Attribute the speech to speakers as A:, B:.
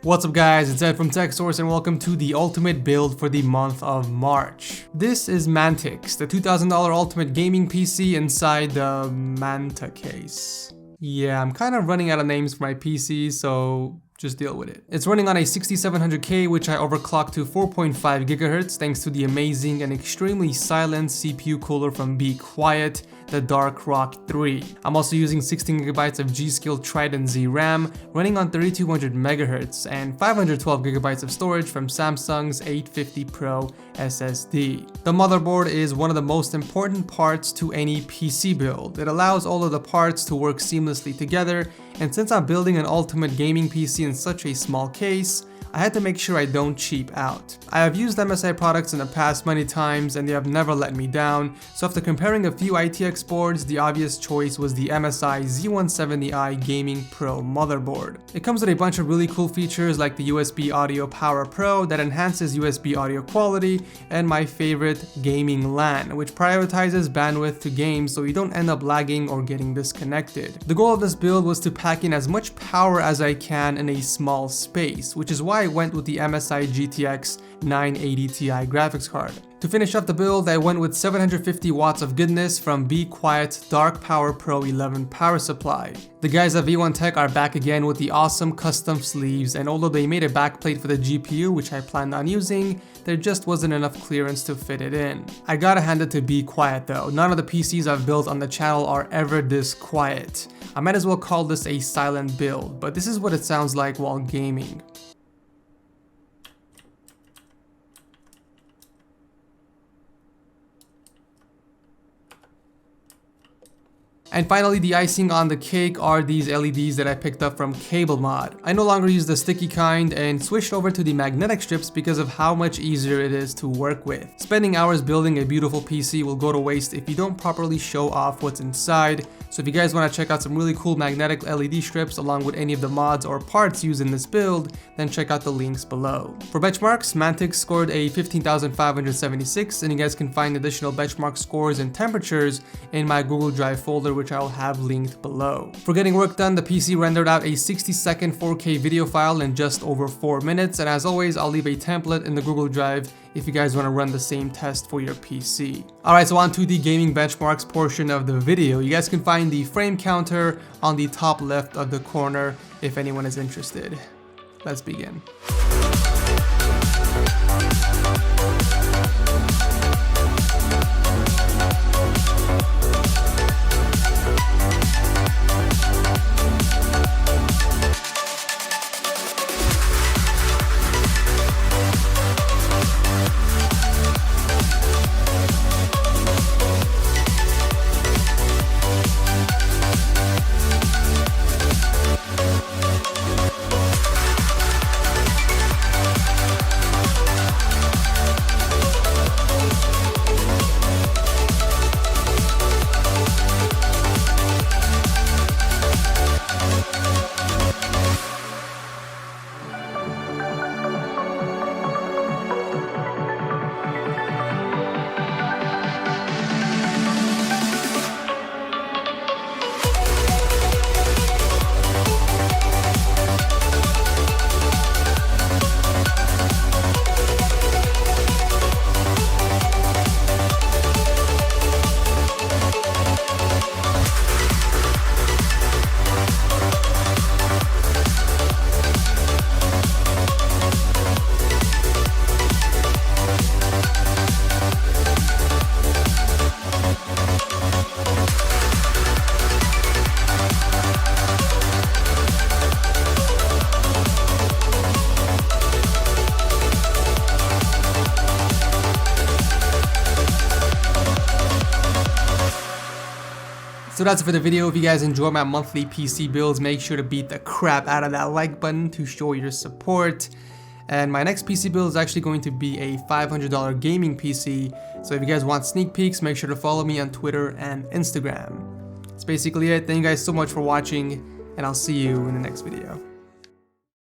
A: What's up guys, it's Ed from TechSource and welcome to the ultimate build for the month of March. This is Mantix, the $2,000 ultimate gaming PC inside the Manta case. Yeah, I'm kind of running out of names for my PC, so just deal with it. It's running on a 6700K, which I overclocked to 4.5 GHz thanks to the amazing and extremely silent CPU cooler from Be Quiet, the Dark Rock 3. I'm also using 16GB of G.Skill Trident Z RAM, running on 3200 MHz and 512GB of storage from Samsung's 850 Pro SSD. The motherboard is one of the most important parts to any PC build. It allows all of the parts to work seamlessly together, and since I'm building an ultimate gaming PC in such a small case, I had to make sure I don't cheap out. I have used MSI products in the past many times and they have never let me down, so after comparing a few ITX boards, the obvious choice was the MSI Z170i Gaming Pro motherboard. It comes with a bunch of really cool features like the USB Audio Power Pro that enhances USB audio quality, and my favorite, Gaming LAN, which prioritizes bandwidth to games so you don't end up lagging or getting disconnected. The goal of this build was to pack in as much power as I can in a small space, which is why I went with the MSI GTX 980 Ti graphics card. To finish off the build, I went with 750 watts of goodness from Be Quiet Dark Power Pro 11 power supply. The guys at V1 Tech are back again with the awesome custom sleeves, and although they made a backplate for the GPU, which I planned on using, there just wasn't enough clearance to fit it in. I gotta hand it to Be Quiet though, none of the PCs I've built on the channel are ever this quiet. I might as well call this a silent build, but this is what it sounds like while gaming. And finally, the icing on the cake are these LEDs that I picked up from CableMod. I no longer use the sticky kind and switched over to the magnetic strips because of how much easier it is to work with. Spending hours building a beautiful PC will go to waste if you don't properly show off what's inside. So if you guys want to check out some really cool magnetic LED strips along with any of the mods or parts used in this build, then check out the links below. For benchmarks, Mantix scored a 15,576, and you guys can find additional benchmark scores and temperatures in my Google Drive folder, which I'll have linked below. For getting work done, the PC rendered out a 60-second 4K video file in just over 4 minutes, and as always, I'll leave a template in the Google Drive if you guys want to run the same test for your PC. Alright, so on to the gaming benchmarks portion of the video. You guys can find the frame counter on the top left of the corner if anyone is interested. Let's begin. So that's it for the video. If you guys enjoy my monthly PC builds, make sure to beat the crap out of that like button to show your support. And my next PC build is actually going to be a $500 gaming PC. So if you guys want sneak peeks, make sure to follow me on Twitter and Instagram. That's basically it. Thank you guys so much for watching, and I'll see you in the next video.